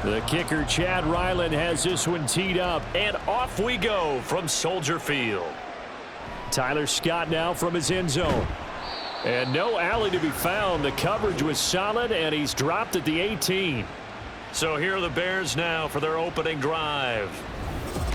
The kicker, Chad Ryland, has this one teed up. And off we go from Soldier Field. Tyler Scott now from his end zone. And no alley to be found. The coverage was solid, and he's dropped at the 18. So here are the Bears now for their opening drive.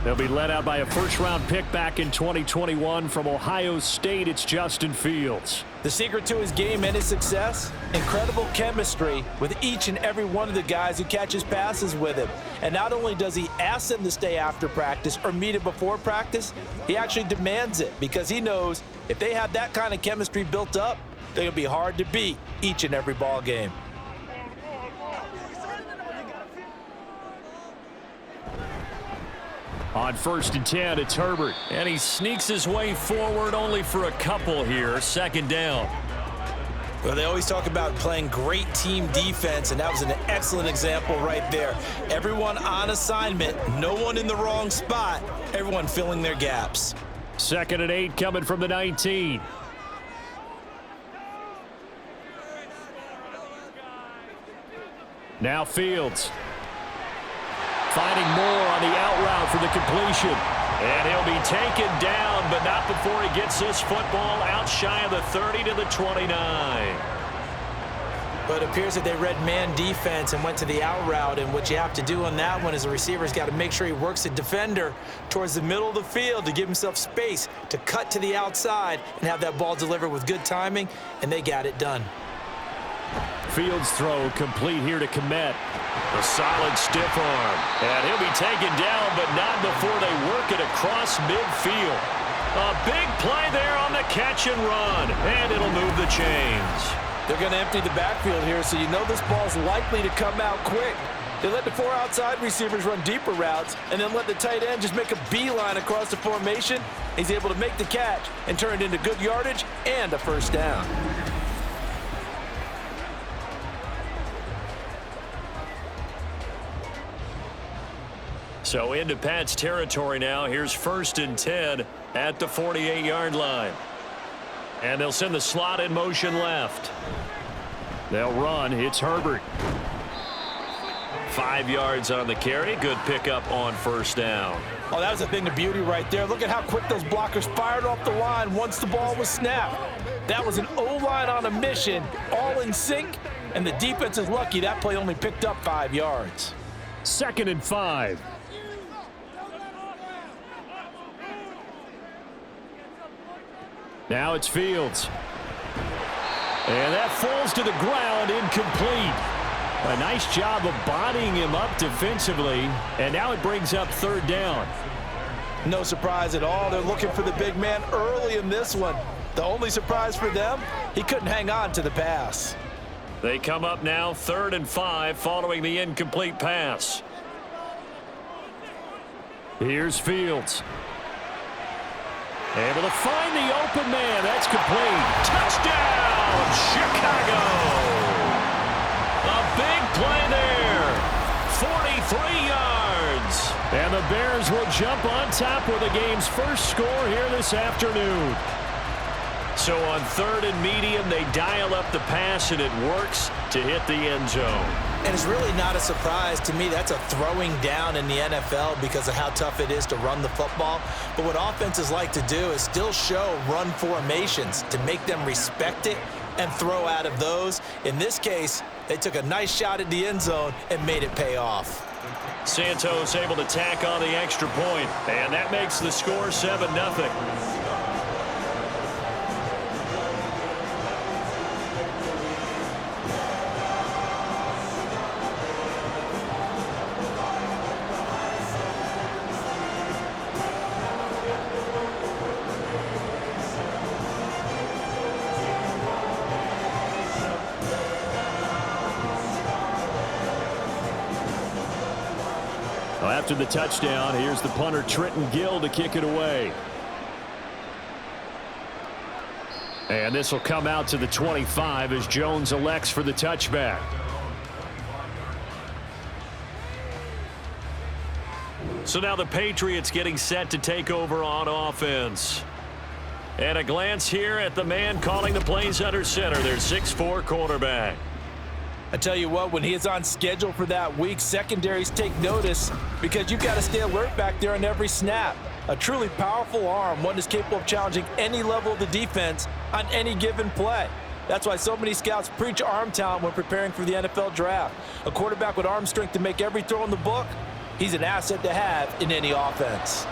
They'll be led out by a first-round pick back in 2021 from Ohio State. It's Justin Fields. The secret to his game and his success? Incredible chemistry with each and every one of the guys who catches passes with him. And not only does he ask them to stay after practice or meet it before practice, he actually demands it because he knows if they have that kind of chemistry built up, they're going to be hard to beat each and every ball game. On 1st and 10, it's Herbert. And he sneaks his way forward only for a couple here. 2nd down. Well, they always talk about playing great team defense, and that was an excellent example right there. Everyone on assignment, no one in the wrong spot, everyone filling their gaps. 2nd and 8 coming from the 19. Now Fields. Finding more on the out route for the completion. And he'll be taken down, but not before he gets this football out shy of the 30 to the 29. But it appears that they read man defense and went to the out route, and what you have to do on that one is the receiver's got to make sure he works the defender towards the middle of the field to give himself space to cut to the outside and have that ball delivered with good timing, and they got it done. Fields throw complete here to Kmet. A solid stiff arm. And he'll be taken down, but not before they work it across midfield. A big play there on the catch and run. And it'll move the chains. They're going to empty the backfield here, so you know this ball's likely to come out quick. They let the 4 outside receivers run deeper routes and then let the tight end just make a beeline across the formation. He's able to make the catch and turn it into good yardage and a first down. So into Pat's territory now. Here's 1st and 10 at the 48-yard line. And they'll send the slot in motion left. They'll run. It's Herbert. 5 yards on the carry. Good pickup on 1st down. Oh, that was a thing of beauty right there. Look at how quick those blockers fired off the line once the ball was snapped. That was an O-line on a mission, all in sync, and the defense is lucky that play only picked up 5 yards. 2nd and 5. Now it's Fields. And that falls to the ground, incomplete. A nice job of bodying him up defensively, and now it brings up 3rd down. No surprise at all. They're looking for the big man early in this one. The only surprise for them, he couldn't hang on to the pass. They come up now 3rd and 5 following the incomplete pass. Here's Fields. Able to find the open man. That's complete. Touchdown, Chicago. A big play there. 43 yards. And the Bears will jump on top with the game's first score here this afternoon. So on 3rd and medium, they dial up the pass, and it works to hit the end zone. And it's really not a surprise to me. That's a throwing down in the NFL because of how tough it is to run the football. But what offenses like to do is still show run formations to make them respect it and throw out of those. In this case, they took a nice shot at the end zone and made it pay off. Santos able to tack on the extra point, and that makes the score 7-0. After the touchdown, here's the punter Trenton Gill to kick it away. And this will come out to the 25 as Jones elects for the touchback. So now the Patriots getting set to take over on offense. And a glance here at the man calling the plays under center, their 6'4" quarterback. I tell you what, when he is on schedule for that week, secondaries take notice because you've got to stay alert back there on every snap. A truly powerful arm, one is capable of challenging any level of the defense on any given play. That's why so many scouts preach arm talent when preparing for the NFL draft. A quarterback with arm strength to make every throw in the book, he's an asset to have in any offense.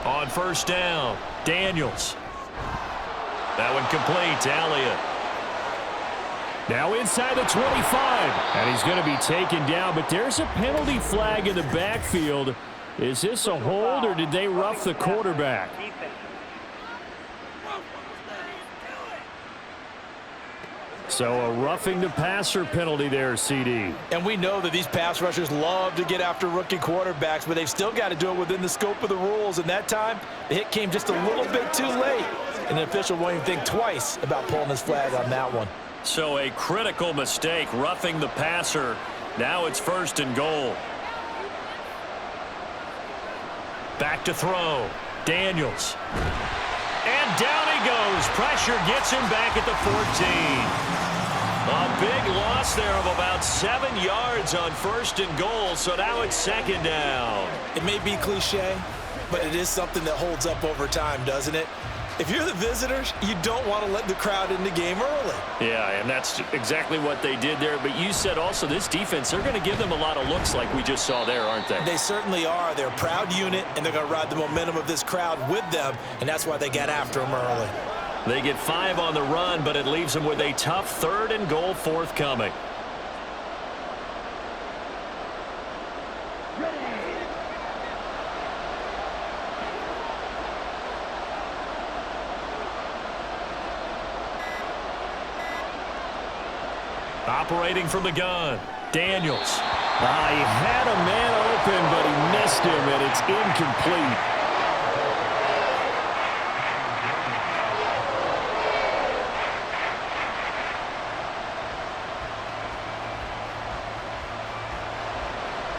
On first down, Daniels. That one complete to Elliott. Now inside the 25, and he's going to be taken down, but there's a penalty flag in the backfield. Is this a hold, or did they rough the quarterback? So a roughing the passer penalty there, CD. And we know that these pass rushers love to get after rookie quarterbacks, but they've still got to do it within the scope of the rules. And that time, the hit came just a little bit too late. And the official won't even think twice about pulling his flag on that one. So a critical mistake, roughing the passer. Now it's first and goal. Back to throw. Daniels. And down he goes. Pressure gets him back at the 14. A big loss there of about 7 yards on first and goal, so now it's second down. It may be cliche, but it is something that holds up over time, doesn't it? If you're the visitors, you don't want to let the crowd in the game early. Yeah, and that's exactly what they did there. But you said also this defense, they're going to give them a lot of looks like we just saw there, aren't they? They certainly are. They're a proud unit, and they're going to ride the momentum of this crowd with them, and that's why they got after them early. They get 5 on the run, but it leaves them with a tough third and goal forthcoming. Operating from the gun, Daniels. He had a man open, but he missed him, and it's incomplete.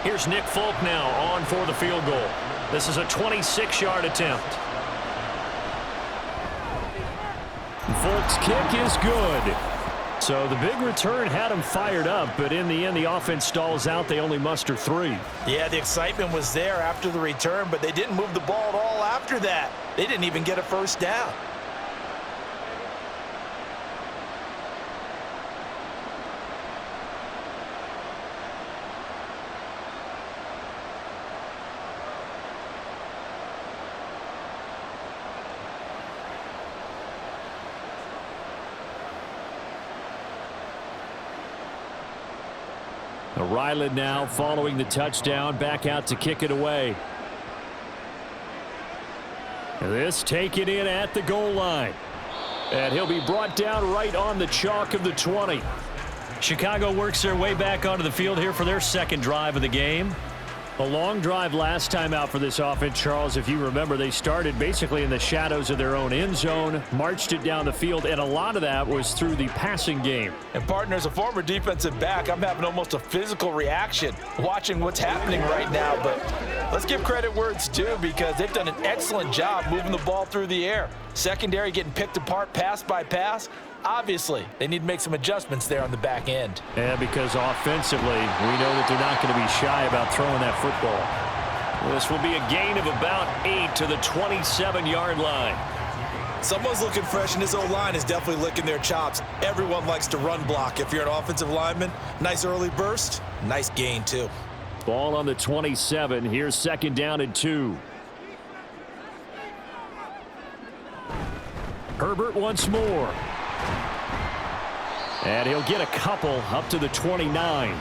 Here's Nick Folk now on for the field goal. This is a 26-yard attempt. Folk's kick is good. So the big return had him fired up, but in the end, the offense stalls out. They only muster 3. Yeah, the excitement was there after the return, but they didn't move the ball at all after that. They didn't even get a first down. Ryland now following the touchdown, back out to kick it away. This taken in at the goal line. And he'll be brought down right on the chalk of the 20. Chicago works their way back onto the field here for their second drive of the game. A long drive last time out for this offense, Charles. If you remember, they started basically in the shadows of their own end zone, marched it down the field, and a lot of that was through the passing game. And partner, as a former defensive back, I'm having almost a physical reaction watching what's happening right now. But let's give credit where it's due because they've done an excellent job moving the ball through the air. Secondary getting picked apart pass by pass. Obviously, they need to make some adjustments there on the back end. Yeah, because offensively, we know that they're not going to be shy about throwing that football. This will be a gain of about 8 to the 27-yard line. Someone's looking fresh, and his O-line is definitely licking their chops. Everyone likes to run block. If you're an offensive lineman, nice early burst, nice gain too. Ball on the 27. Here's second down and 2. Herbert once more. And he'll get a couple up to the 29.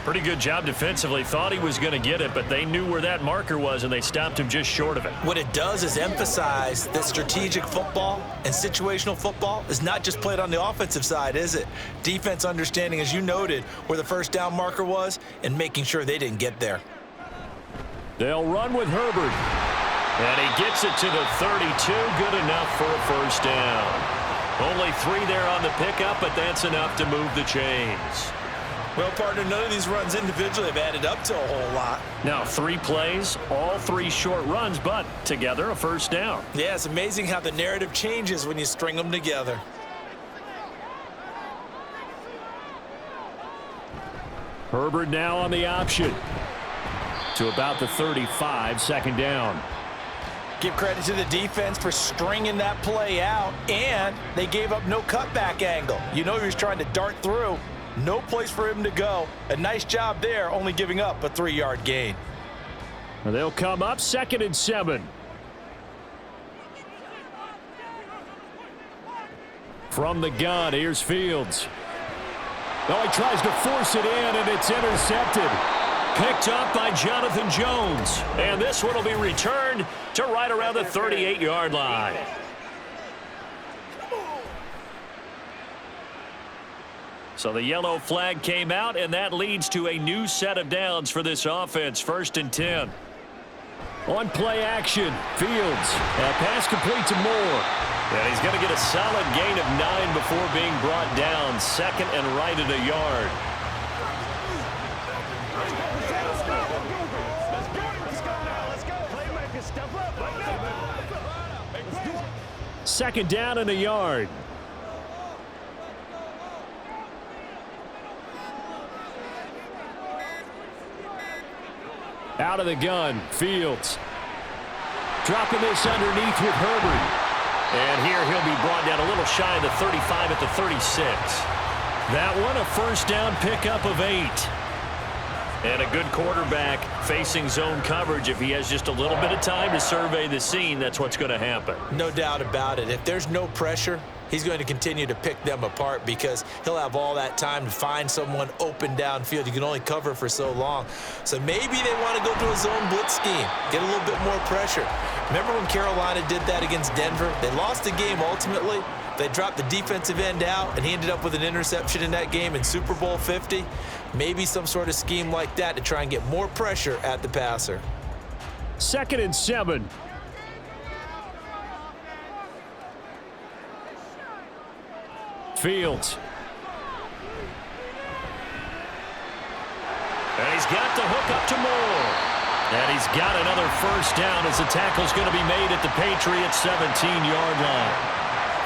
Pretty good job defensively. Thought he was going to get it, but they knew where that marker was, and they stopped him just short of it. What it does is emphasize that strategic football and situational football is not just played on the offensive side, is it? Defense understanding, as you noted, where the first down marker was and making sure they didn't get there. They'll run with Herbert. And he gets it to the 32. Good enough for a first down. Only 3 there on the pickup, but that's enough to move the chains. Well, partner, none of these runs individually have added up to a whole lot. Now, 3 plays, all 3 short runs, but together a first down. Yeah, it's amazing how the narrative changes when you string them together. Herbert now on the option. To about the 35, second down. Give credit to the defense for stringing that play out, and they gave up no cutback angle. You know he was trying to dart through. No place for him to go. A nice job there, only giving up a 3-yard gain. They'll come up 2nd and 7. From the gun, here's Fields. Oh, he tries to force it in, and it's intercepted. Picked up by Jonathan Jones. And this one will be returned to right around the 38-yard line. So the yellow flag came out, and that leads to a new set of downs for this offense. 1st and 10. On play action, Fields. Pass complete to Moore. And he's going to get a solid gain of 9 before being brought down. 2nd and right at a yard. Second down and a yard. Out of the gun, Fields. Dropping this underneath with Herbert. And here he'll be brought down a little shy of the 35 at the 36. That one a first down pickup of 8. And a good quarterback facing zone coverage. If he has just a little bit of time to survey the scene, that's what's going to happen. No doubt about it. If there's no pressure, he's going to continue to pick them apart because he'll have all that time to find someone open downfield. You can only cover for so long. So maybe they want to go to a zone blitz scheme, get a little bit more pressure. Remember when Carolina did that against Denver? They lost the game ultimately. They dropped the defensive end out, and he ended up with an interception in that game in Super Bowl 50. Maybe some sort of scheme like that to try and get more pressure at the passer. 2nd and 7. Fields. And he's got the hook up to Moore. And he's got another first down as the tackle's going to be made at the Patriots' 17-yard line.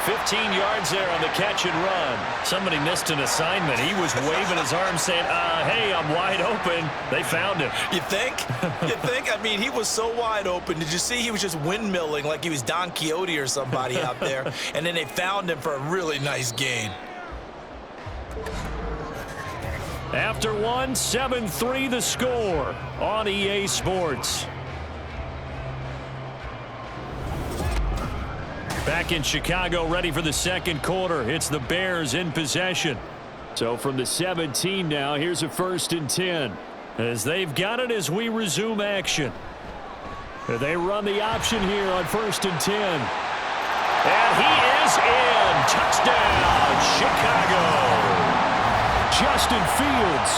15 yards there on the catch and run. Somebody missed an assignment. He was waving his arm saying, hey, I'm wide open. They found him. You think? You think? I mean, he was so wide open. Did you see he was just windmilling like he was Don Quixote or somebody out there? And then they found him for a really nice gain. After one, 7-3 the score on EA Sports. Back in Chicago, ready for the second quarter. It's the Bears in possession. So from the 17 now, here's a 1st and 10. As they've got it as we resume action. They run the option here on 1st and 10. And he is in. Touchdown, Chicago. Justin Fields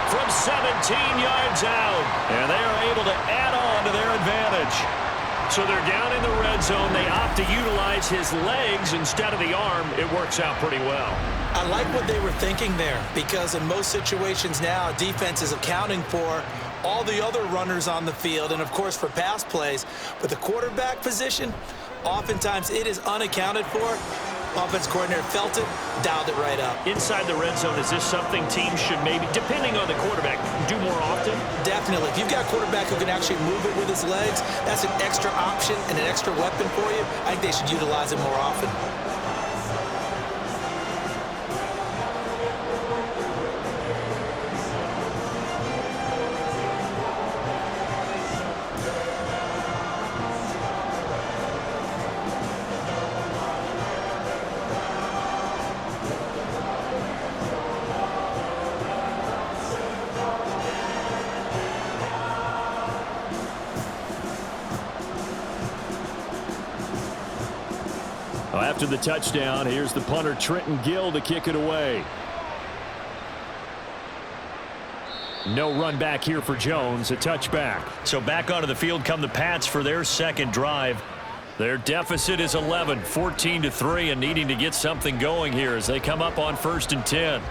from 17 yards out. And they are able to add on to their advantage. So they're down in the red zone. They opt to utilize his legs instead of the arm. It works out pretty well. I like what they were thinking there because in most situations now, defense is accounting for all the other runners on the field and, of course, for pass plays. But the quarterback position, oftentimes it is unaccounted for. Offense coordinator felt it, dialed it right up. Inside the red zone, is this something teams should maybe, depending on the quarterback, do more often? Definitely. If you've got a quarterback who can actually move it with his legs, that's an extra option and an extra weapon for you. I think they should utilize it more often. After the touchdown, here's the punter Trenton Gill to kick it away. No run back here for Jones, a touchback. So back onto the field come the Pats for their second drive. Their deficit is 11, 14-3, and needing to get something going here as they come up on 1st and 10.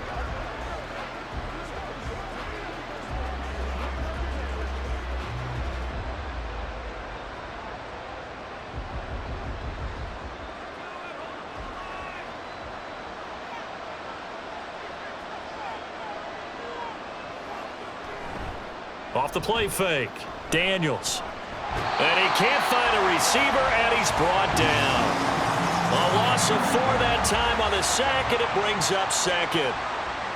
Off the play fake. Daniels. And he can't find a receiver, and he's brought down. A loss of 4 that time on the sack, and it brings up second.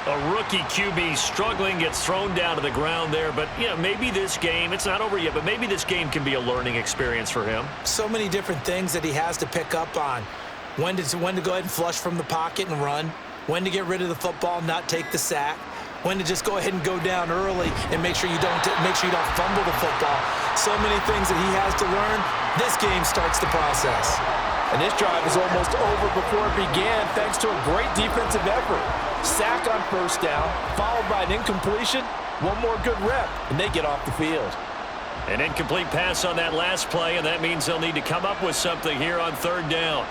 A rookie QB struggling, gets thrown down to the ground there. But, you know, maybe this game, it's not over yet, but maybe this game can be a learning experience for him. So many different things that he has to pick up on. When to go ahead and flush from the pocket and run. When to get rid of the football, not take the sack. When to just go ahead and go down early and make sure you don't fumble the football. So many things that he has to learn. This game starts the process. And this drive is almost over before it began thanks to a great defensive effort. Sack on first down, followed by an incompletion. One more good rep, and they get off the field. An incomplete pass on that last play, and that means they'll need to come up with something here on third down.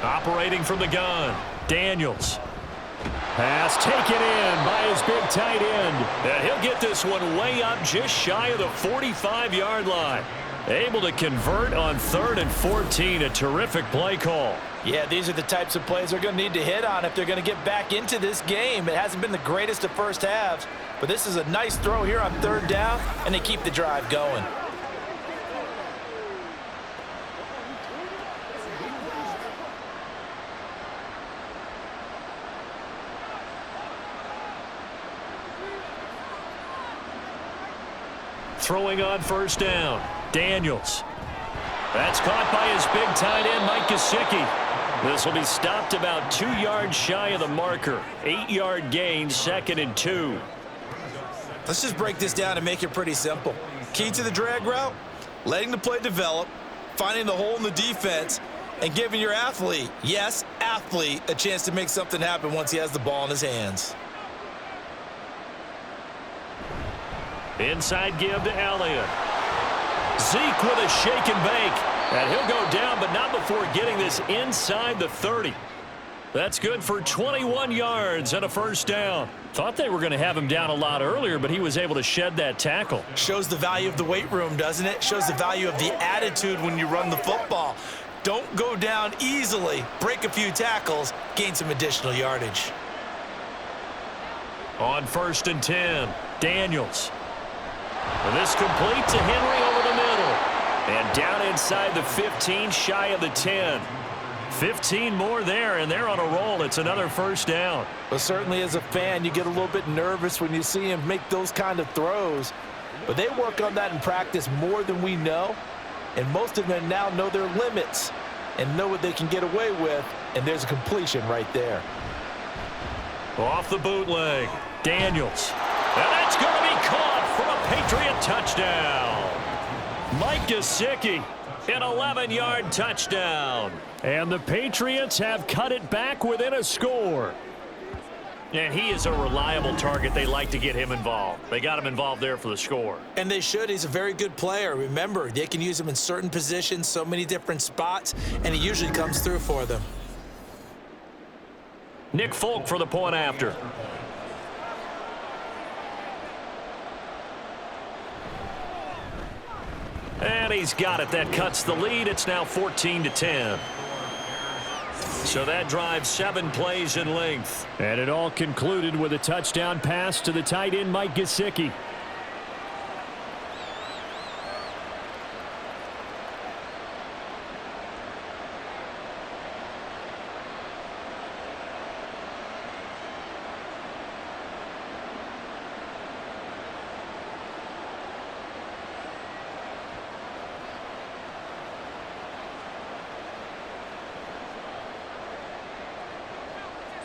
Operating from the gun, Daniels. Pass taken in by his big tight end. And he'll get this one way up just shy of the 45-yard line. Able to convert on 3rd and 14. A terrific play call. Yeah, these are the types of plays they're going to need to hit on if they're going to get back into this game. It hasn't been the greatest of first halves, but this is a nice throw here on third down, and they keep the drive going. Throwing on first down, Daniels. That's caught by his big tight end, Mike Gesicki. This will be stopped about 2 yards shy of the marker. 8-yard gain, 2nd and 2. Let's just break this down and make it pretty simple. Key to the drag route, letting the play develop, finding the hole in the defense, and giving your athlete, yes, athlete, a chance to make something happen once he has the ball in his hands. Inside give to Elliott. Zeke with a shake and bake. And he'll go down, but not before getting this inside the 30. That's good for 21 yards and a first down. Thought they were going to have him down a lot earlier, but he was able to shed that tackle. Shows the value of the weight room, doesn't it? Shows the value of the attitude when you run the football. Don't go down easily. Break a few tackles. Gain some additional yardage. On 1st and 10, Daniels. And this complete to Henry over the middle. And down inside the 15, shy of the 10. 15 more there, and they're on a roll. It's another first down. Well, certainly as a fan, you get a little bit nervous when you see him make those kind of throws. But they work on that in practice more than we know. And most of them now know their limits and know what they can get away with. And there's a completion right there. Off the bootleg, Daniels. And that's going to be caught for a Patriot touchdown. Mike Gesicki, an 11-yard touchdown. And the Patriots have cut it back within a score. And he is a reliable target. They like to get him involved. They got him involved there for the score. And they should. He's a very good player. Remember, they can use him in certain positions, so many different spots, and he usually comes through for them. Nick Folk for the point after. And he's got it. That cuts the lead. It's now 14-10. So that drives 7 plays in length. And it all concluded with a touchdown pass to the tight end, Mike Gesicki.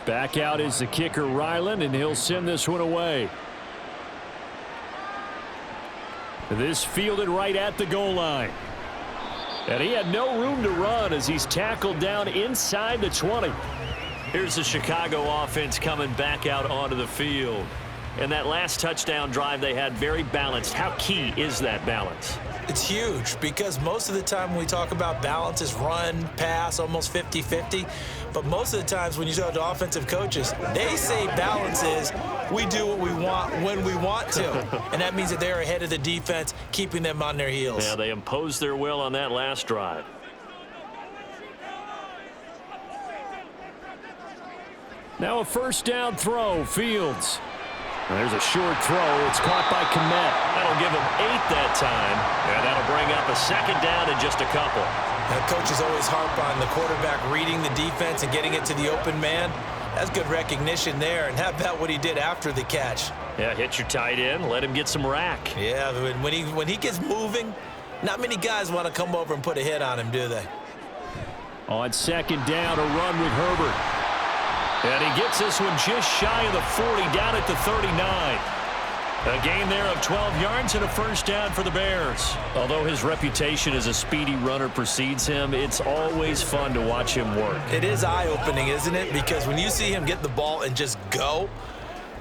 Back out is the kicker, Ryland, and he'll send this one away. This fielded right at the goal line. And he had no room to run as he's tackled down inside the 20. Here's the Chicago offense coming back out onto the field. And that last touchdown drive they had very balanced. How key is that balance? It's huge because most of the time when we talk about balance is run, pass, almost 50-50. But most of the times when you talk to offensive coaches, they say balance is we do what we want when we want to. And that means that they're ahead of the defense, keeping them on their heels. Yeah, they imposed their will on that last drive. Now a first down throw, Fields. There's a short throw. It's caught by Komet. That'll give him 8 that time, and that'll bring up a second down in just a couple. Now, coaches always harp on the quarterback reading the defense and getting it to the open man. That's good recognition there, and how about what he did after the catch? Yeah, hit your tight end, let him get some rack. Yeah, when he gets moving, not many guys want to come over and put a hit on him, do they? On second down, a run with Herbert. And he gets this one just shy of the 40, down at the 39. A gain there of 12 yards and a first down for the Bears. Although his reputation as a speedy runner precedes him, it's always fun to watch him work. It is eye-opening, isn't it? Because when you see him get the ball and just go,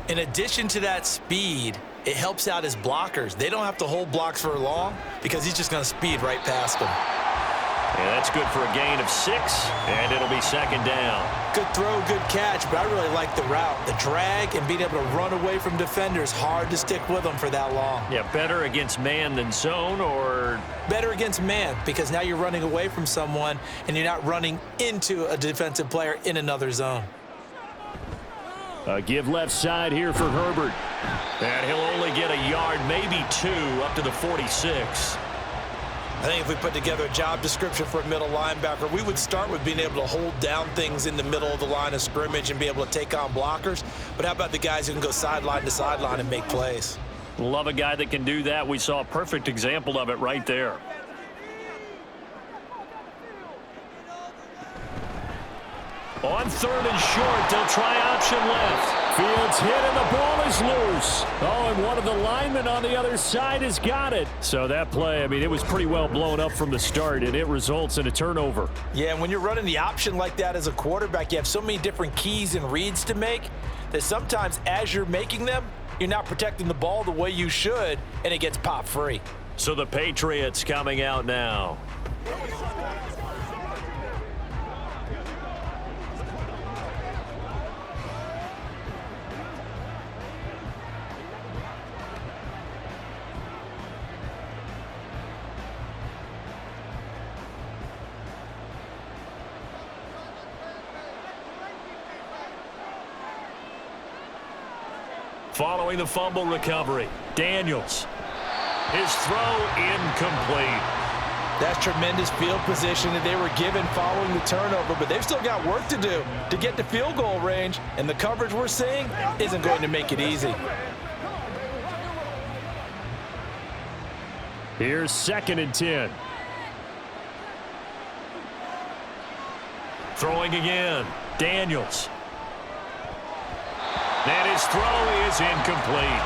in addition to that speed, it helps out his blockers. They don't have to hold blocks for long because he's just going to speed right past them. And that's good for a gain of 6, and it'll be second down. Good throw, good catch, but I really like the route. The drag and being able to run away from defenders, hard to stick with them for that long. Yeah, better against man than zone, or? Better against man, because now you're running away from someone and you're not running into a defensive player in another zone. A give left side here for Herbert. And he'll only get a yard, maybe 2, up to the 46. I think if we put together a job description for a middle linebacker, we would start with being able to hold down things in the middle of the line of scrimmage and be able to take on blockers. But how about the guys who can go sideline to sideline and make plays? Love a guy that can do that. We saw a perfect example of it right there. On third and short, they'll try option left. Fields hit and the ball is loose. Oh, and one of the linemen on the other side has got it. So that play, I mean, it was pretty well blown up from the start, and it results in a turnover. Yeah, and when you're running the option like that as a quarterback, you have so many different keys and reads to make that sometimes as you're making them, you're not protecting the ball the way you should, and it gets pop free. So the Patriots coming out now. Following the fumble recovery, Daniels. His throw incomplete. That's tremendous field position that they were given following the turnover, but they've still got work to do to get to field goal range, and the coverage we're seeing isn't going to make it easy. Here's second and 10. Throwing again, Daniels. And his throw is incomplete.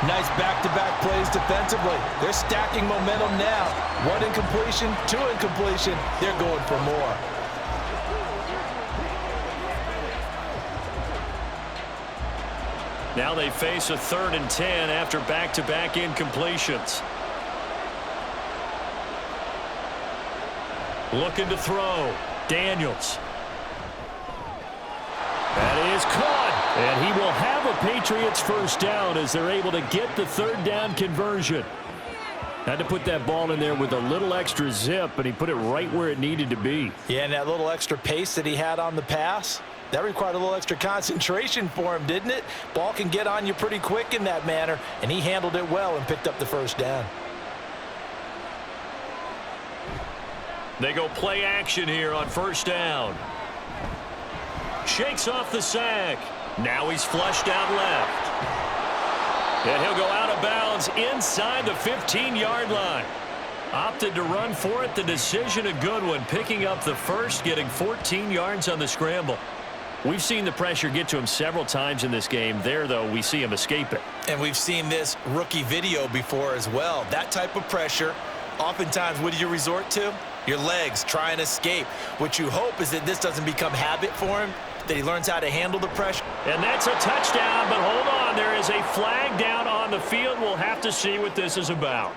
Nice back-to-back plays defensively. They're stacking momentum now. 1 incompletion, 2 incompletion. They're going for more. Now they face a 3rd and 10 after back-to-back incompletions. Looking to throw. Daniels. That is caught. And he will have a Patriots first down as they're able to get the 3rd down conversion. Had to put that ball in there with a little extra zip, but he put it right where it needed to be. Yeah, and that little extra pace that he had on the pass, that required a little extra concentration for him, didn't it? Ball can get on you pretty quick in that manner, and he handled it well and picked up the first down. They go play action here on first down. Shakes off the sack. Now he's flushed out left. And he'll go out of bounds inside the 15-yard line. Opted to run for it. The decision a good one. Picking up the first, getting 14 yards on the scramble. We've seen the pressure get to him several times in this game. There, though, we see him escape it. And we've seen this rookie video before as well. That type of pressure, oftentimes, what do you resort to? Your legs, try and escape. What you hope is that this doesn't become habit for him, that he learns how to handle the pressure. And that's a touchdown, but hold on. There is a flag down on the field. We'll have to see what this is about.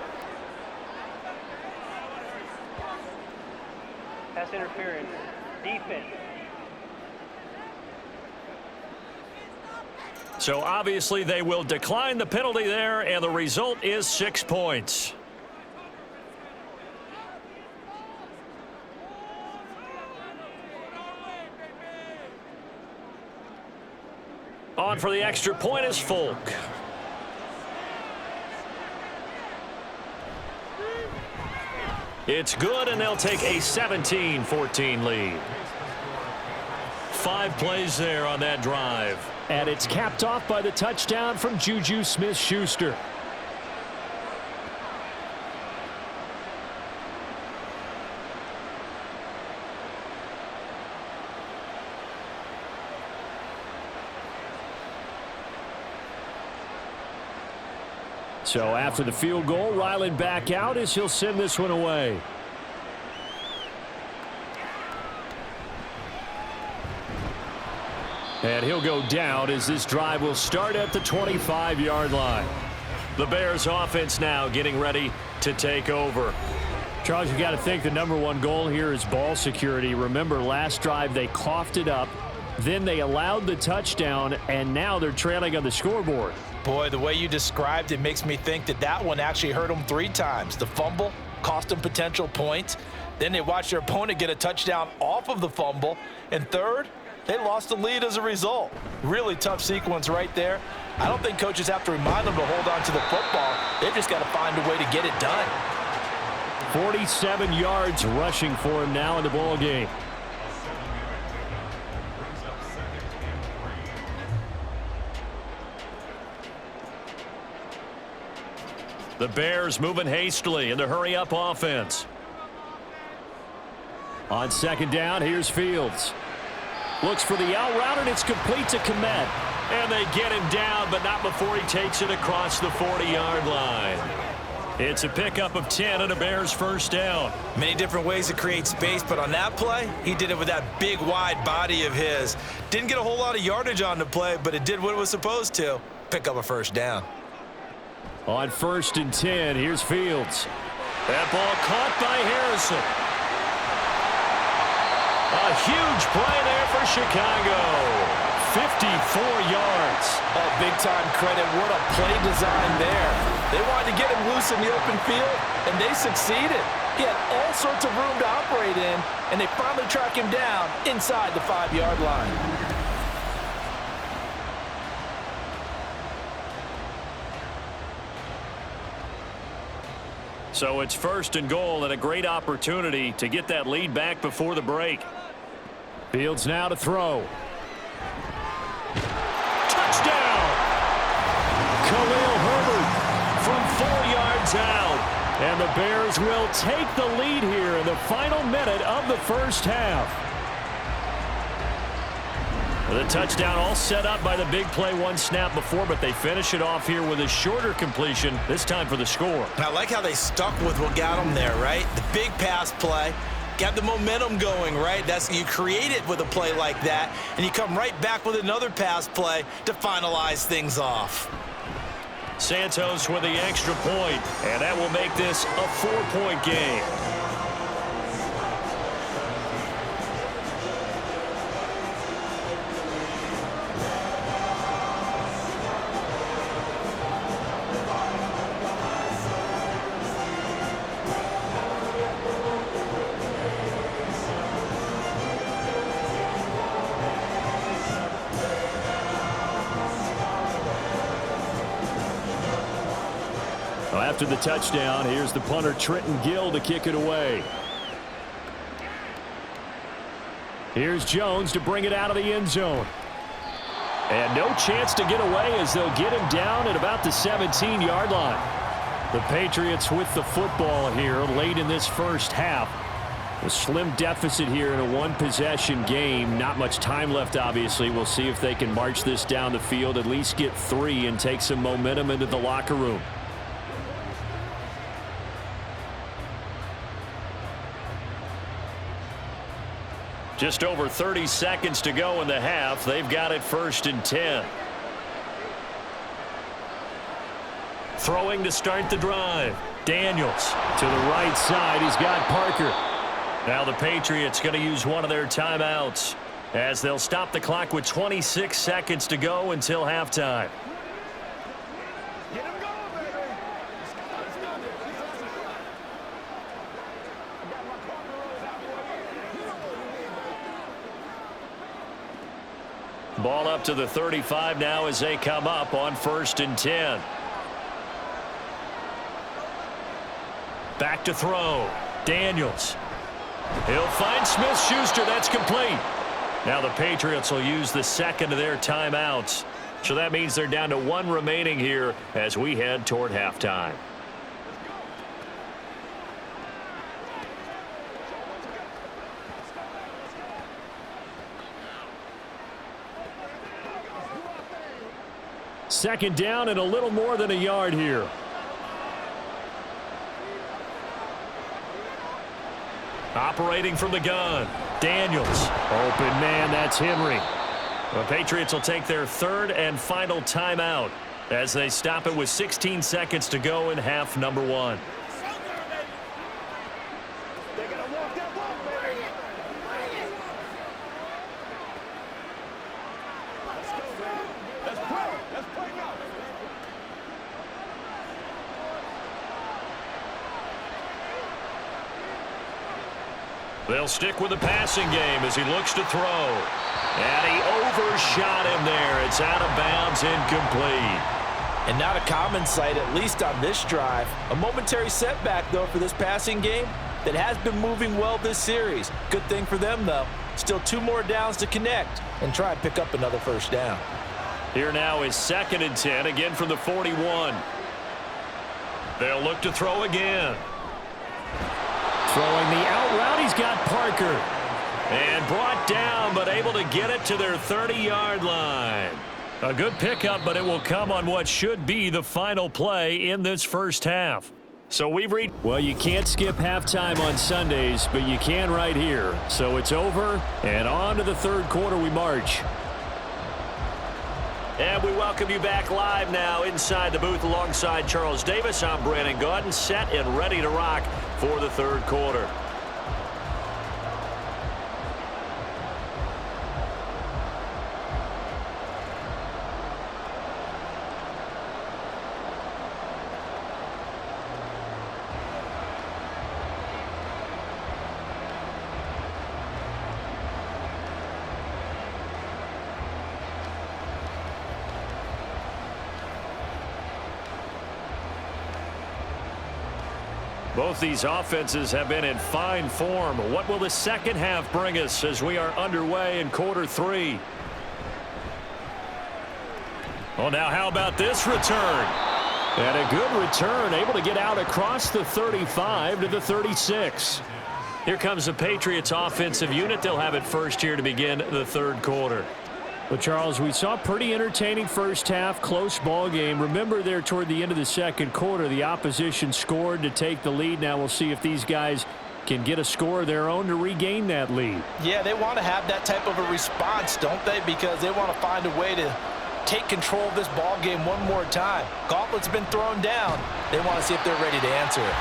Pass interference. Defense. So obviously they will decline the penalty there, and the result is 6 points. On for the extra point is Folk. It's good, and they'll take a 17-14 lead. 5 plays there on that drive. And it's capped off by the touchdown from Juju Smith-Schuster. So after the field goal, Ryland back out as he'll send this one away. And he'll go down as this drive will start at the 25-yard line. The Bears offense now getting ready to take over. Charles, you got to think the #1 goal here is ball security. Remember, last drive they coughed it up, then they allowed the touchdown, and now they're trailing on the scoreboard. Boy, the way you described it makes me think that that one actually hurt them 3 times. The fumble cost them potential points. Then they watched their opponent get a touchdown off of the fumble. And third, they lost the lead as a result. Really tough sequence right there. I don't think coaches have to remind them to hold on to the football. They've just got to find a way to get it done. 47 yards rushing for him now in the ball game. The Bears moving hastily in the hurry-up offense. On second down, here's Fields. Looks for the out route, and it's complete to Komet. And they get him down, but not before he takes it across the 40-yard line. It's a pickup of 10 and a Bears first down. Many different ways to create space, but on that play, he did it with that big, wide body of his. Didn't get a whole lot of yardage on the play, but it did what it was supposed to. Pick up a first down. On 1st and 10, here's Fields. That ball caught by Harrison. A huge play there for Chicago. 54 yards. Oh, big-time credit. What a play design there. They wanted to get him loose in the open field, and they succeeded. He had all sorts of room to operate in, and they finally track him down inside the 5-yard line. So it's 1st and goal, and a great opportunity to get that lead back before the break. Fields now to throw. Touchdown! Khalil Herbert From 4 yards out. And the Bears will take the lead here in the final minute of the first half. The touchdown all set up by the big play 1 snap before, but they finish it off here with a shorter completion, this time for the score. I like how they stuck with what got them there, right? The big pass play, got the momentum going, right? That's you create it with a play like that, and you come right back with another pass play to finalize things off. Santos with the extra point, and that will make this a 4-point game. After the touchdown, here's the punter Trenton Gill to kick it away. Here's Jones to bring it out of the end zone. And no chance to get away as they'll get him down at about the 17-yard line. The Patriots with the football here late in this first half. A slim deficit here in a 1-possession game. Not much time left, obviously. We'll see if they can march this down the field, at least get 3 and take some momentum into the locker room. Just over 30 seconds to go in the half. They've got it 1st and 10. Throwing to start the drive. Daniels to the right side. He's got Parker. Now the Patriots going to use one of their timeouts as they'll stop the clock with 26 seconds to go until halftime. Ball up to the 35 now as they come up on 1st and 10. Back to throw. Daniels. He'll find Smith-Schuster. That's complete. Now the Patriots will use the second of their timeouts. So that means they're down to 1 remaining here as we head toward halftime. Second down and a little more than a yard here. Operating from the gun. Daniels. Open man, that's Henry. The Patriots will take their 3rd and final timeout as they stop it with 16 seconds to go in half number 1. They'll stick with the passing game as he looks to throw. And he overshot him there. It's out of bounds, incomplete. And not a common sight, at least on this drive. A momentary setback, though, for this passing game that has been moving well this series. Good thing for them, though. Still 2 more downs to connect and try and pick up another 1st down. Here now is 2nd and 10, again from the 41. They'll look to throw again. Throwing the out route, he's got Parker. And brought down, but able to get it to their 30-yard line. A good pickup, but it will come on what should be the final play in this first half. So we've reached... Well, you can't skip halftime on Sundays, but you can right here. So it's over, and on to the 3rd quarter we march. And we welcome you back live now inside the booth alongside Charles Davis. I'm Brandon Gaudin, set and ready to rock for the 3rd quarter. Both these offenses have been in fine form. What will the second half bring us as we are underway in quarter 3? Well, now how about this return? And a good return, able to get out across the 35 to the 36. Here comes the Patriots offensive unit. They'll have it first here to begin the 3rd quarter. Well, Charles, we saw a pretty entertaining first half, close ball game. Remember there toward the end of the 2nd quarter, the opposition scored to take the lead. Now we'll see if these guys can get a score of their own to regain that lead. Yeah, they want to have that type of a response, don't they? Because they want to find a way to take control of this ball game one more time. Gauntlet's been thrown down. They want to see if they're ready to answer it.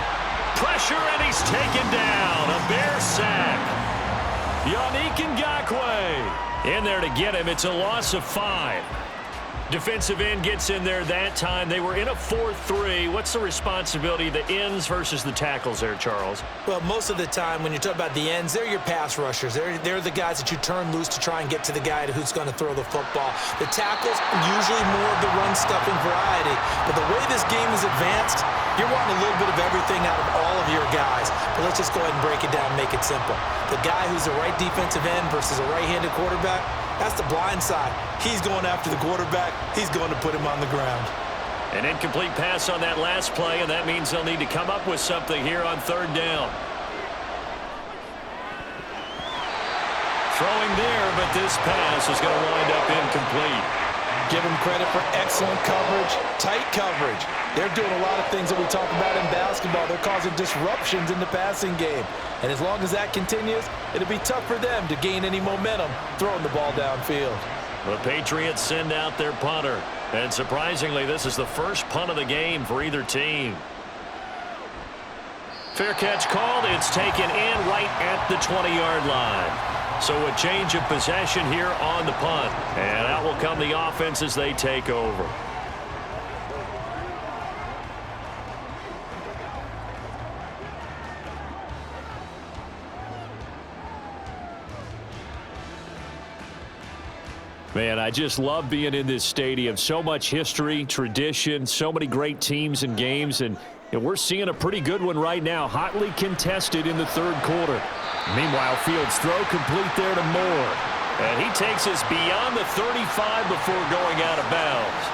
Pressure, and he's taken down. A Bear sack. Yannick Ngakoue in there to get him. It's a loss of 5. Defensive end gets in there that time. They were in a 4-3. What's the responsibility of the ends versus the tackles there, Charles? Well, most of the time when you talk about the ends, they're your pass rushers. They're the guys that you turn loose to try and get to the guy who's going to throw the football. The tackles, usually more of the run-stuffing variety. But the way this game is advanced, you're wanting a little bit of everything out of all of your guys. But let's just go ahead and break it down and make it simple. The guy who's the right defensive end versus a right-handed quarterback, that's the blind side. He's going after the quarterback. He's going to put him on the ground. An incomplete pass on that last play, and that means they'll need to come up with something here on 3rd down. Throwing there, but this pass is going to wind up incomplete. Give him credit for excellent coverage, tight coverage. They're doing a lot of things that we talk about in basketball. They're causing disruptions in the passing game. And as long as that continues, it'll be tough for them to gain any momentum throwing the ball downfield. The Patriots send out their punter. And surprisingly, this is the first punt of the game for either team. Fair catch called. It's taken in right at the 20-yard line. So a change of possession here on the punt. And out will come the offense as they take over. Man, I just love being in this stadium. So much history, tradition, so many great teams and games, and we're seeing a pretty good one right now, hotly contested in the third quarter. Meanwhile, Fields' throw complete there to Moore. And he takes us beyond the 35 before going out of bounds.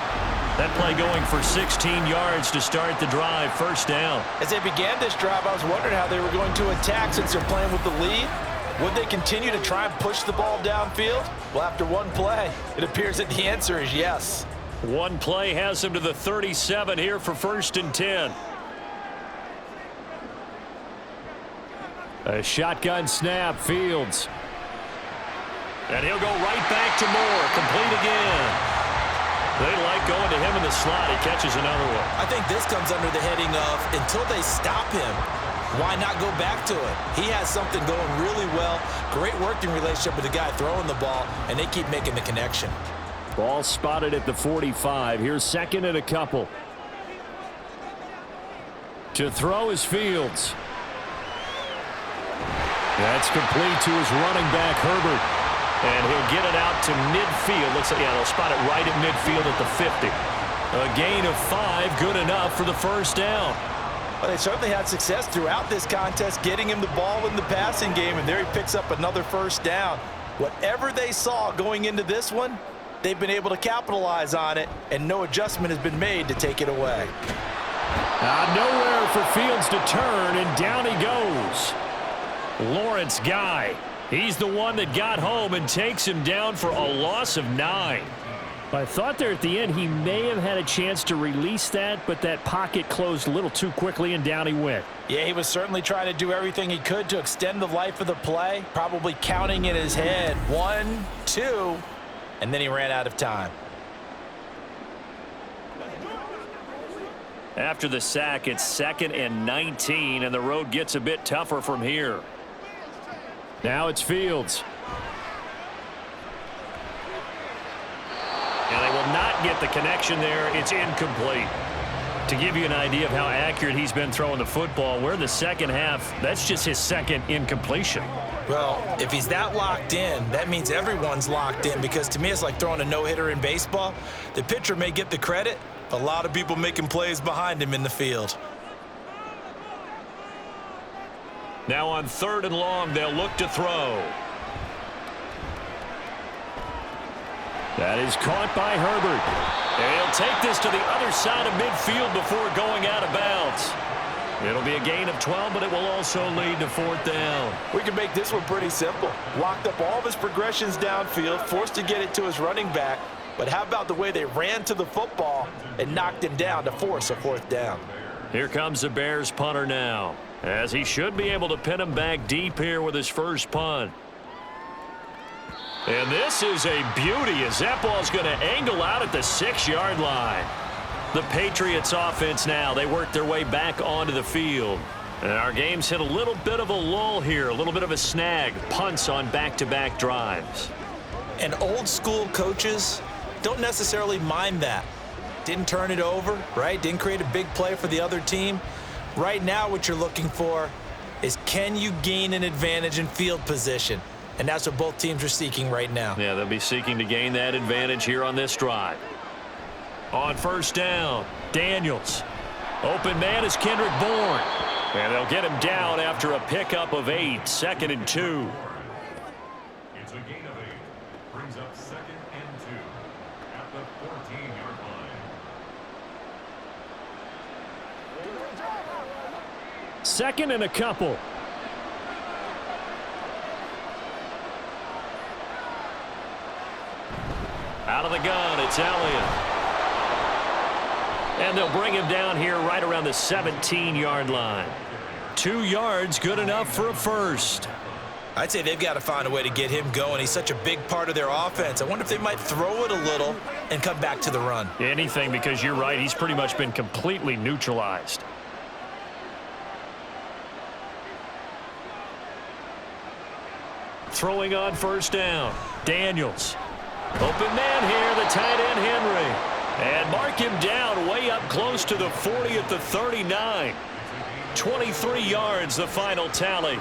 That play going for 16 yards to start the drive, first down. As they began this drive, I was wondering how they were going to attack since they're playing with the lead. Would they continue to try and push the ball downfield? Well, after one play, it appears that the answer is yes. One play has them to the 37 here for first and 10. A shotgun snap, Fields. And he'll go right back to Moore, complete again. They like going to him in the slot. He catches another one. I think this comes under the heading of until they stop him, why not go back to it? He has something going really well. Great working relationship with the guy throwing the ball, and they keep making the connection. Ball spotted at the 45. Here's second and a couple. To throw is Fields. That's complete to his running back, Herbert. And he'll get it out to midfield. Looks like, yeah, they'll spot it right at midfield at the 50. A gain of 5, good enough for the first down. Well, they certainly had success throughout this contest getting him the ball in the passing game, and there he picks up another first down. Whatever they saw going into this one, they've been able to capitalize on it, and no adjustment has been made to take it away. Nowhere for Fields to turn, and down he goes. Lawrence Guy. He's the one that got home and takes him down for a loss of 9. I thought there at the end he may have had a chance to release that, but that pocket closed a little too quickly, and down he went. Yeah, he was certainly trying to do everything he could to extend the life of the play, probably counting in his head 1, 2, and then he ran out of time. After the sack, it's 2nd and 19, and the road gets a bit tougher from here. Now it's Fields. And they will not get the connection there. It's incomplete. To give you an idea of how accurate he's been throwing the football, we're in the second half. That's just his second incompletion. Well, if he's that locked in, that means everyone's locked in, because to me it's like throwing a no-hitter in baseball. The pitcher may get the credit, a lot of people making plays behind him in the field. Now on 3rd and long, they'll look to throw. That is caught by Herbert. And he'll take this to the other side of midfield before going out of bounds. It'll be a gain of 12, but it will also lead to 4th down. We can make this one pretty simple. Locked up all of his progressions downfield, forced to get it to his running back. But how about the way they ran to the football and knocked him down to force a 4th down? Here comes the Bears punter now, as he should be able to pin him back deep here with his first punt. And this is a beauty as that ball's going to angle out at the 6-yard line. The Patriots offense now, they work their way back onto the field. And our game's hit a little bit of a lull here, a little bit of a snag. Punts on back-to-back drives. And old school coaches don't necessarily mind that. Didn't turn it over, right? Didn't create a big play for the other team. Right now what you're looking for is, can you gain an advantage in field position? And that's what both teams are seeking right now. Yeah, they'll be seeking to gain that advantage here on this drive. On 1st down, Daniels. Open man is Kendrick Bourne. And they'll get him down after a pickup of 8, 2nd and 2. It's a gain of 8. Brings up 2nd and 2 at the 14-yard line. 2nd and a couple. Out of the gun, it's Elliott. And they'll bring him down here right around the 17-yard line. 2 yards, good enough for a first. I'd say they've got to find a way to get him going. He's such a big part of their offense. I wonder if they might throw it a little and come back to the run. Anything, because you're right, he's pretty much been completely neutralized. Throwing on 1st down, Daniels. Open man here, the tight end Henry. And mark him down way up close to the 40 at the 39. 23 yards, the final tally.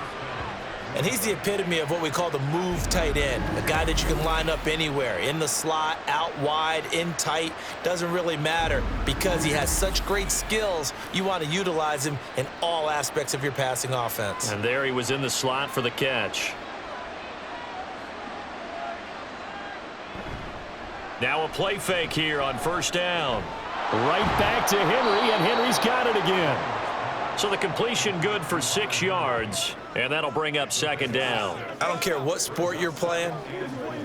And he's the epitome of what we call the move tight end, a guy that you can line up anywhere, in the slot, out wide, in tight, doesn't really matter because he has such great skills. You want to utilize him in all aspects of your passing offense. And there he was in the slot for the catch. Now a play fake here on first down. Right back to Henry, and Henry's got it again. So the completion good for 6 yards, and that'll bring up second down. I don't care what sport you're playing.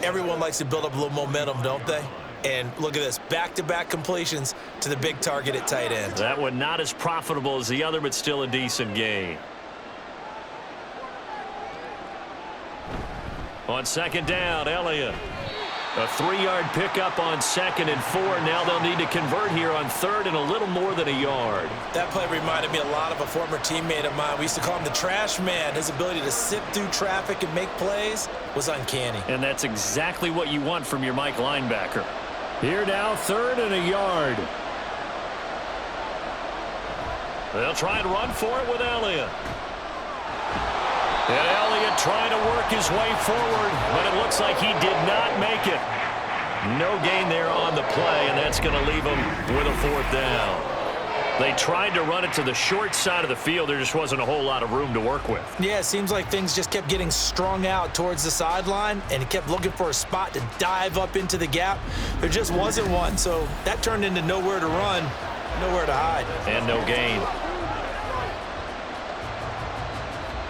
Everyone likes to build up a little momentum, don't they? And look at this, back-to-back completions to the big target at tight end. That one not as profitable as the other, but still a decent gain. On second down, Elliott. A 3-yard pickup on 2nd and 4. Now they'll need to convert here on 3rd and a little more than a yard. That play reminded me a lot of a former teammate of mine. We used to call him the trash man. His ability to sift through traffic and make plays was uncanny. And that's exactly what you want from your Mike linebacker. Here now, 3rd and a yard. They'll try and run for it with Elliott. And Elliott trying to work his way forward, but it looks like he did not make it. No gain there on the play, and that's going to leave him with a 4th down. They tried to run it to the short side of the field. There just wasn't a whole lot of room to work with. Yeah, it seems like things just kept getting strung out towards the sideline, and he kept looking for a spot to dive up into the gap. There just wasn't one, so that turned into nowhere to run, nowhere to hide. And no gain.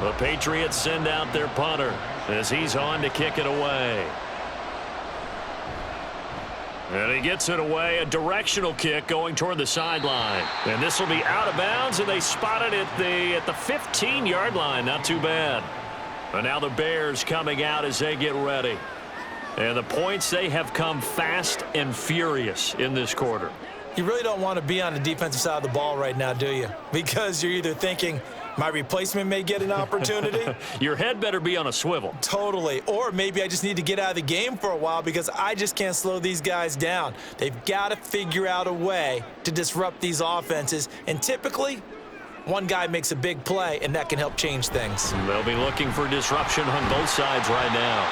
The Patriots send out their punter as he's on to kick it away. And he gets it away, a directional kick going toward the sideline. And this will be out of bounds, and they spot it at the 15-yard line. Not too bad. And now the Bears coming out as they get ready. And the points, they have come fast and furious in this quarter. You really don't want to be on the defensive side of the ball right now, do you? Because you're either thinking, my replacement may get an opportunity. Your head better be on a swivel. Totally. Or maybe I just need to get out of the game for a while because I just can't slow these guys down. They've got to figure out a way to disrupt these offenses. And typically, one guy makes a big play, and that can help change things. They'll be looking for disruption on both sides right now.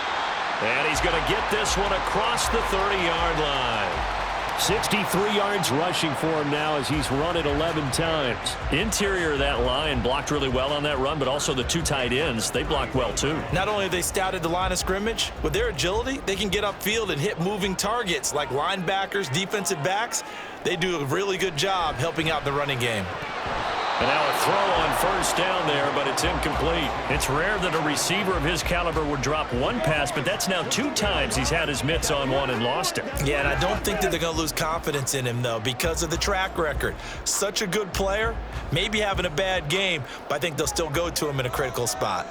And he's going to get this one across the 30-yard line. 63 yards rushing for him now as he's run it 11 times. Interior of that line blocked really well on that run, but also the 2 tight ends, they blocked well too. Not only have they scouted the line of scrimmage, with their agility, they can get upfield and hit moving targets like linebackers, defensive backs. They do a really good job helping out the running game. And now a throw on first down there, but it's incomplete. It's rare that a receiver of his caliber would drop one pass, but that's now 2 times he's had his mitts on one and lost it. Yeah, and I don't think that they're going to lose confidence in him, though, because of the track record. Such a good player, maybe having a bad game, but I think they'll still go to him in a critical spot.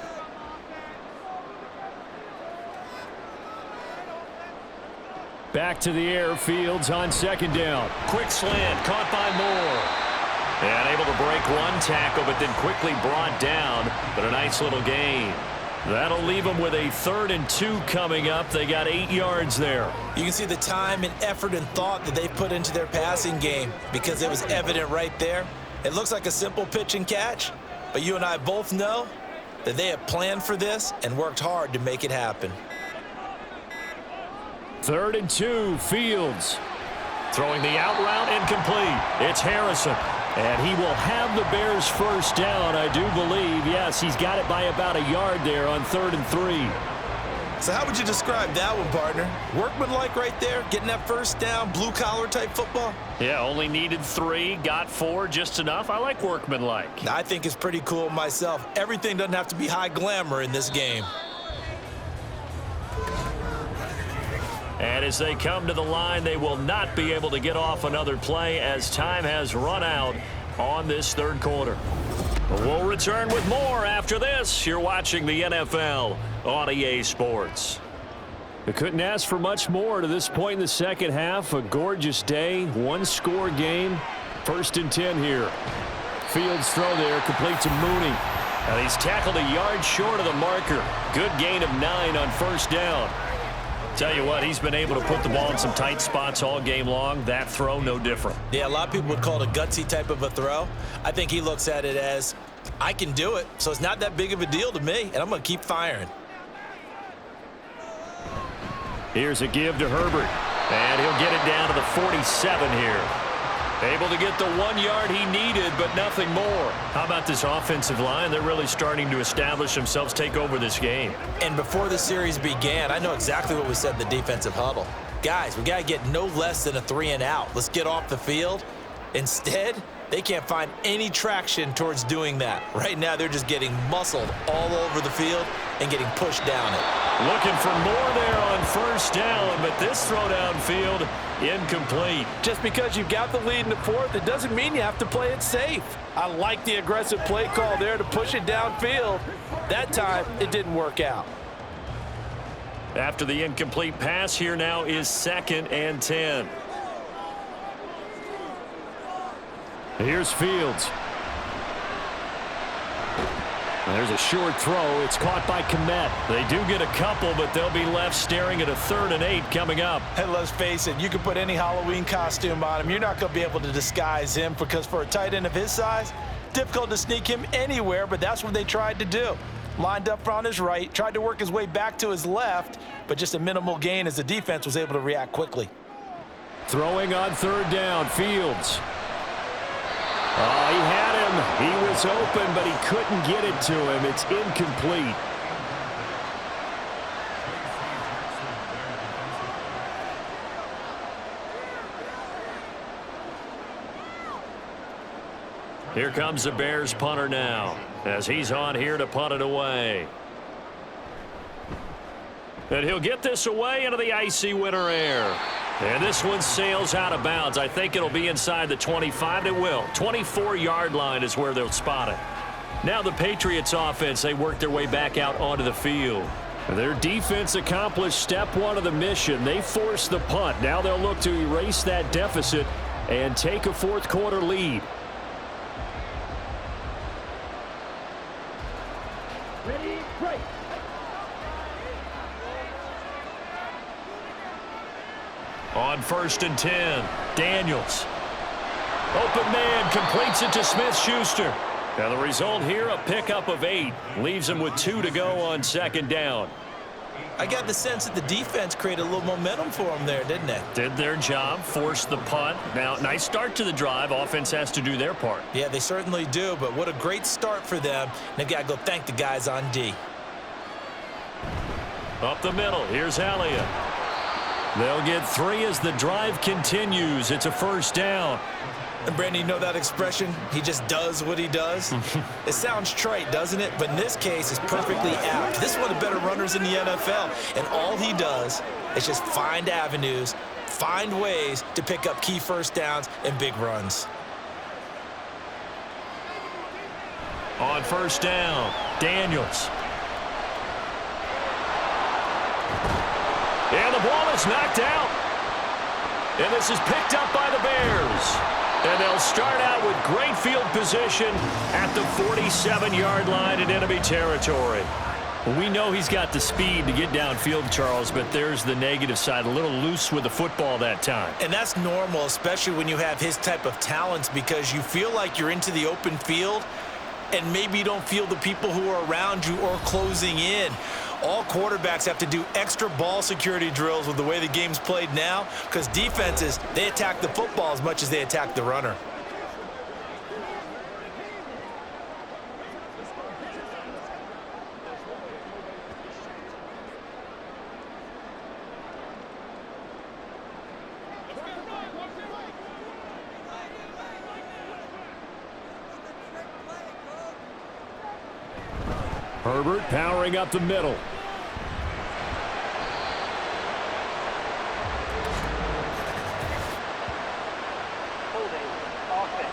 Back to the air, Fields on second down. Quick slant, caught by Moore. And able to break one tackle, but then quickly brought down. But a nice little gain. That'll leave them with a 3rd and 2 coming up. They got 8 yards there. You can see the time and effort and thought that they've put into their passing game because it was evident right there. It looks like a simple pitch and catch, but you and I both know that they have planned for this and worked hard to make it happen. 3rd and 2, Fields. Throwing the out route, incomplete. It's Harrison. And he will have the Bears first down, I do believe. Yes, he's got it by about a yard there on 3rd and 3. So how would you describe that one, partner? Workmanlike right there, getting that first down, blue-collar type football? Yeah, only needed 3, got 4, just enough. I like workmanlike. I think it's pretty cool myself. Everything doesn't have to be high glamour in this game. And as they come to the line, they will not be able to get off another play as time has run out on this 3rd quarter. We'll return with more after this. You're watching the NFL on EA Sports. They couldn't ask for much more to this point in the second half. A gorgeous day, 1-score game. 1st and 10 here. Fields throw there, complete to Mooney. And he's tackled a yard short of the marker. Good gain of 9 on first down. Tell you what, he's been able to put the ball in some tight spots all game long. That throw, no different. Yeah, a lot of people would call it a gutsy type of a throw. I think he looks at it as I can do it, so it's not that big of a deal to me, and I'm going to keep firing. Here's a give to Herbert, and he'll get it down to the 47 here. Able to get the 1 yard he needed, but nothing more. How about this offensive line? They're really starting to establish themselves, take over this game. And before the series began, I know exactly what we said in the defensive huddle. Guys, we got to get no less than a 3-and-out. Let's get off the field. Instead, they can't find any traction towards doing that. Right now, they're just getting muscled all over the field and getting pushed down it. Looking for more there on first down, but this throw downfield incomplete. Just because you've got the lead in the fourth, it doesn't mean you have to play it safe. I like the aggressive play call there to push it downfield. That time, it didn't work out. After the incomplete pass, here now is 2nd and 10. Here's Fields. There's a short throw. It's caught by Kmet. They do get a couple, but they'll be left staring at a 3rd and 8 coming up. And let's face it, you can put any Halloween costume on him. You're not going to be able to disguise him because for a tight end of his size, difficult to sneak him anywhere, but that's what they tried to do. Lined up on his right, tried to work his way back to his left, but just a minimal gain as the defense was able to react quickly. Throwing on 3rd down, Fields. Oh, he had him. He was open, but he couldn't get it to him. It's incomplete. Here comes the Bears punter now, as he's on here to punt it away. And he'll get this away into the icy winter air. And this one sails out of bounds. I think it'll be inside the 25. It will. 24-yard line is where they'll spot it. Now the Patriots offense, they work their way back out onto the field. Their defense accomplished step 1 of the mission. They forced the punt. Now they'll look to erase that deficit and take a 4th quarter lead. Ready, break. On 1st and 10, Daniels. Open man completes it to Smith-Schuster. Now the result here, a pickup of 8. Leaves him with 2 to go on 2nd down. I got the sense that the defense created a little momentum for them there, didn't they? Did their job, forced the punt. Now, nice start to the drive. Offense has to do their part. Yeah, they certainly do, but what a great start for them. They've got to go thank the guys on D. Up the middle, here's Elliott. They'll get 3 as the drive continues. It's a 1st down. And Brandon, you know that expression? He just does what he does? It sounds trite, doesn't it? But in this case, it's perfectly apt. This is one of the better runners in the NFL. And all he does is just find avenues, find ways to pick up key 1st downs and big runs. On 1st down, Daniels. And the ball is knocked out. And this is picked up by the Bears. And they'll start out with great field position at the 47-yard line in enemy territory. We know he's got the speed to get downfield, Charles, but there's the negative side, a little loose with the football that time. And that's normal, especially when you have his type of talents, because you feel like you're into the open field and maybe you don't feel the people who are around you or closing in. All quarterbacks have to do extra ball security drills with the way the game's played now, because defenses, they attack the football as much as they attack the runner. Herbert powering up the middle. Holding. Offense.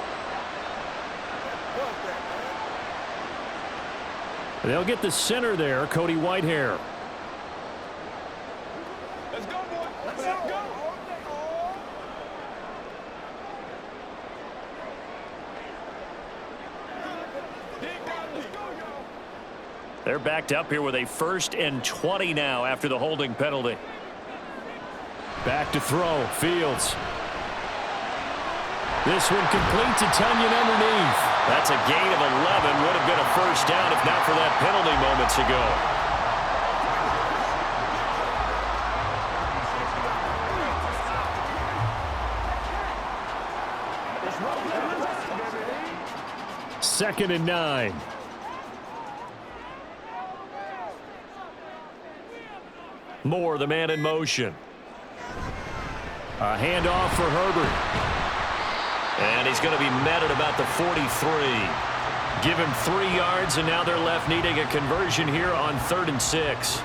They'll get the center there, Cody Whitehair. Let's go, boy. Let's go. They're backed up here with a 1st and 20 now after the holding penalty. Back to throw, Fields. This one complete to Tunyon underneath. That's a gain of 11. Would have been a first down if not for that penalty moments ago. Second and 9. Moore, the man in motion. A handoff for Herbert. And he's going to be met at about the 43. Give him 3 yards, and now they're left needing a conversion here on 3rd and 6.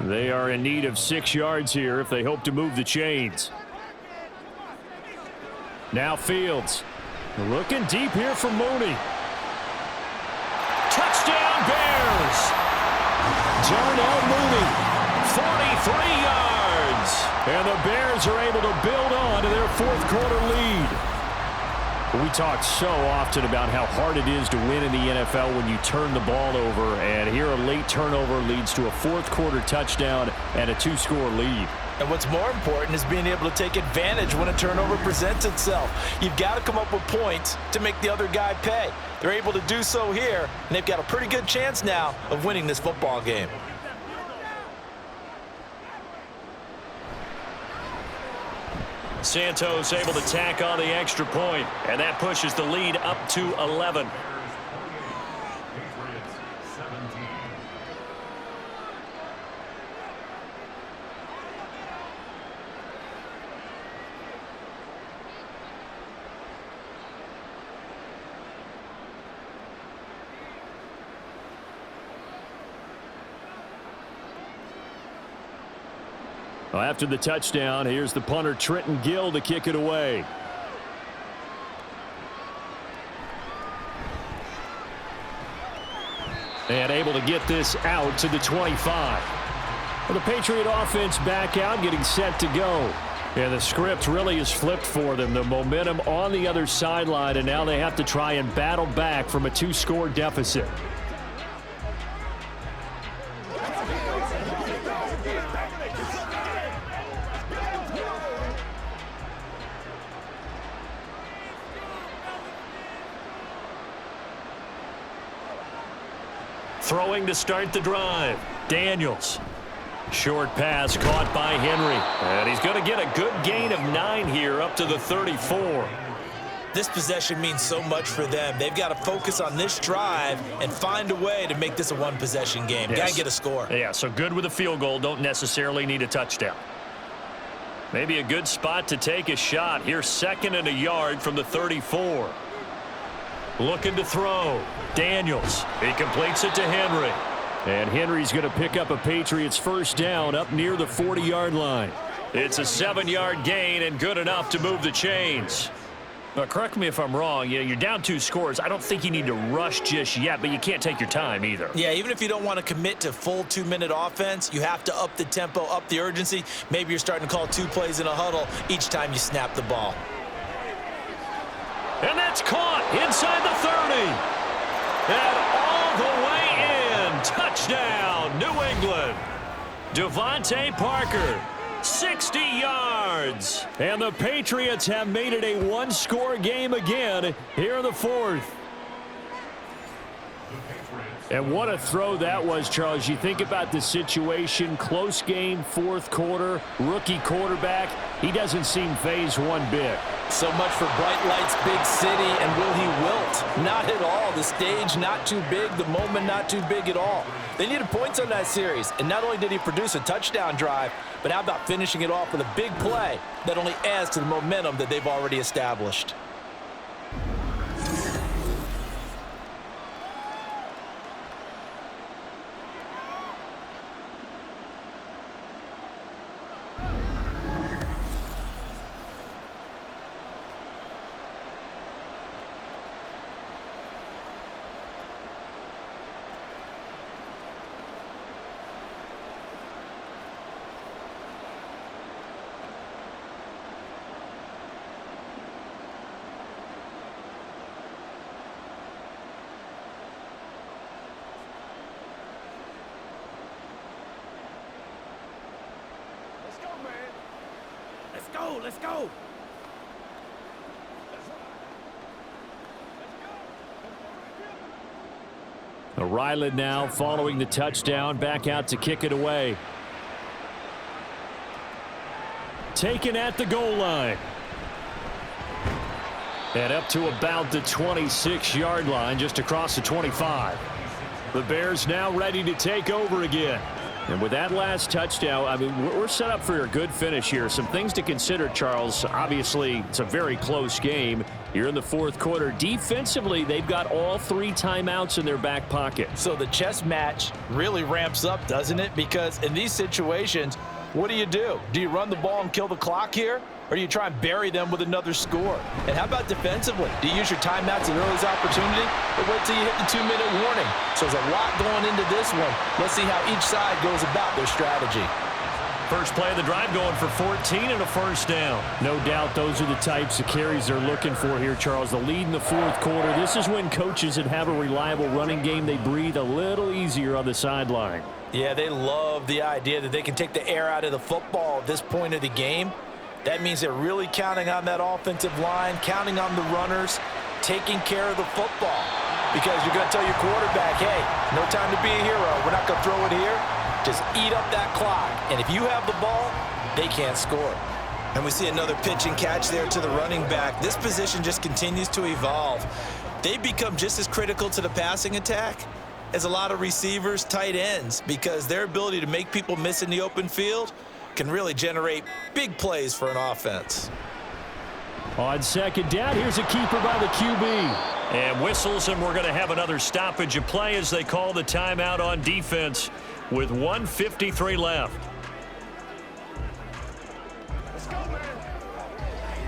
They are in need of 6 yards here if they hope to move the chains. Now Fields. Looking deep here for Mooney. Touchdown Bears! Darnell Mooney, 43 yards. And the Bears are able to build on to their 4th quarter lead. We talk so often about how hard it is to win in the NFL when you turn the ball over, and here a late turnover leads to a 4th quarter touchdown and a 2-score lead. And what's more important is being able to take advantage when a turnover presents itself. You've got to come up with points to make the other guy pay. They're able to do so here, and they've got a pretty good chance now of winning this football game. Santos able to tack on the extra point, and that pushes the lead up to 11. Patriots 17. Well, after the touchdown, here's the punter Trenton Gill to kick it away. And able to get this out to the 25. Well, the Patriot offense back out, getting set to go. And the script really is flipped for them. The momentum on the other sideline, and now they have to try and battle back from a 2-score deficit. Throwing to start the drive. Daniels. Short pass caught by Henry. And he's going to get a good gain of 9 here up to the 34. This possession means so much for them. They've got to focus on this drive and find a way to make this a one-possession game. Yes. Got to get a score. Yeah, so good with a field goal. Don't necessarily need a touchdown. Maybe a good spot to take a shot. Here's 2nd and a yard from the 34. Looking to throw. Daniels. He completes it to Henry. And Henry's going to pick up a Patriots first down up near the 40-yard line. It's a 7-yard gain and good enough to move the chains. Now, correct me if I'm wrong. You're down 2 scores. I don't think you need to rush just yet, but you can't take your time either. Yeah, even if you don't want to commit to full 2-minute offense, you have to up the tempo, up the urgency. Maybe you're starting to call 2 plays in a huddle each time you snap the ball. And that's caught inside the 30. And all the way in. Touchdown, New England. Devontae Parker, 60 yards. And the Patriots have made it a 1-score game again here in the 4th. And what a throw that was, Charles. You think about the situation, close game, 4th quarter, rookie quarterback. He doesn't seem phased one bit. So much for bright lights, big city, and will he wilt? Not at all. The stage not too big, the moment not too big at all. They needed points on that series, and not only did he produce a touchdown drive, but how about finishing it off with a big play that only adds to the momentum that they've already established. go, let's go. Ryland now following the touchdown, back out to kick it away. Taken at the goal line. And up to about the 26-yard line, just across the 25. The Bears now ready to take over again. And with that last touchdown, I mean, we're set up for a good finish here. Some things to consider, Charles. Obviously, it's a very close game. You're in the fourth quarter. Defensively, they've got all 3 timeouts in their back pocket. So the chess match really ramps up, doesn't it? Because in these situations, what do? Do you run the ball and kill the clock here? Or do you try and bury them with another score? And how about defensively? Do you use your timeouts at earliest opportunity? Or wait till you hit the 2-minute warning? So there's a lot going into this one. Let's see how each side goes about their strategy. First play of the drive going for 14 and a first down. No doubt those are the types of carries they're looking for here, Charles. The lead in the fourth quarter. This is when coaches that have a reliable running game, they breathe a little easier on the sideline. Yeah, they love the idea that they can take the air out of the football at this point of the game. That means they're really counting on that offensive line, counting on the runners, taking care of the football. Because you're going to tell your quarterback, hey, no time to be a hero. We're not going to throw it here. Just eat up that clock. And if you have the ball, they can't score. And we see another pitch and catch there to the running back. This position just continues to evolve. They become just as critical to the passing attack as a lot of receivers, tight ends, because their ability to make people miss in the open field can really generate big plays for an offense. On second down, here's a keeper by the QB. And whistles, and we're going to have another stoppage of play as they call the timeout on defense with 1:53 left. Let's go, man.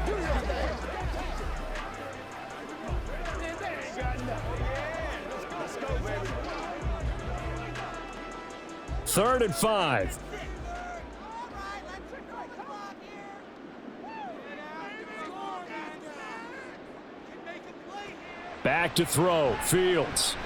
Do your thing. They ain't got nothing. Yeah, let's go, baby. 3rd and 5. Back to throw. Fields.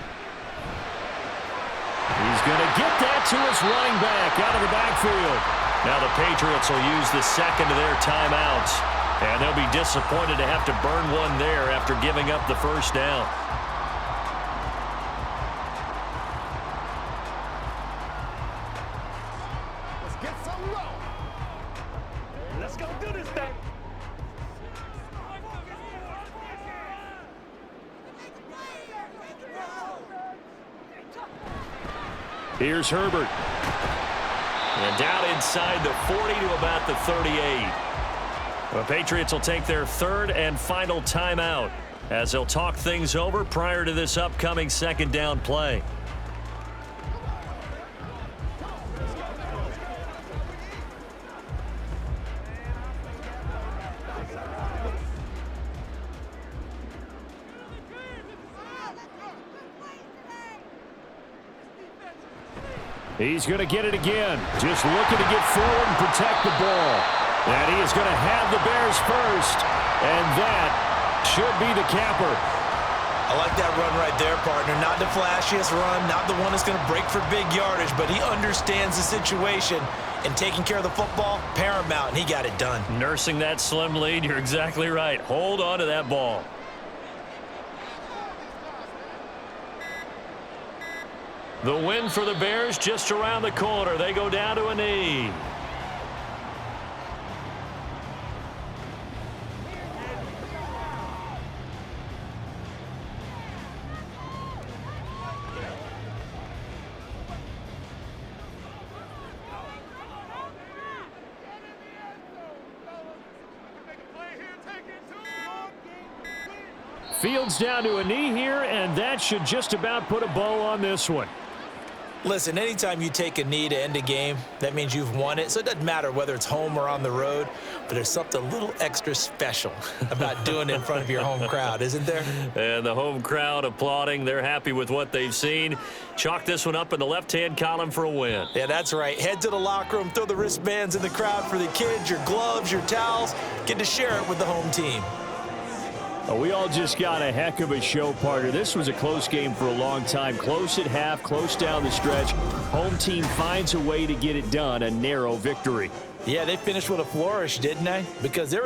He's going to get that to his running back out of the backfield. Now the Patriots will use the second of their timeouts. And they'll be disappointed to have to burn one there after giving up the first down. Let's get some roll. Let's go do this thing. Here's Herbert. And down inside the 40 to about the 38. The Patriots will take their 3rd and final timeout as they'll talk things over prior to this upcoming second down play. He's going to get it again. Just looking to get forward and protect the ball. And he is going to have the Bears first. And that should be the capper. I like that run right there, partner. Not the flashiest run, not the one that's going to break for big yardage, but he understands the situation, and taking care of the football, paramount, and he got it done. Nursing that slim lead, you're exactly right. Hold on to that ball. The win for the Bears just around the corner. They go down to a knee. Fields down to a knee here, and that should just about put a bow on this one. Listen, anytime you take a knee to end a game, that means you've won it. So it doesn't matter whether it's home or on the road, but there's something a little extra special about doing it in front of your home crowd, isn't there? And the home crowd applauding. They're happy with what they've seen. Chalk this one up in the left-hand column for a win. Yeah, that's right. Head to the locker room, throw the wristbands in the crowd for the kids, your gloves, your towels. Get to share it with the home team. We all just got a heck of a show, partner. This was a close game for a long time. Close at half, close down the stretch. Home team finds a way to get it done, a narrow victory. Yeah, they finished with a flourish, didn't they? Because they're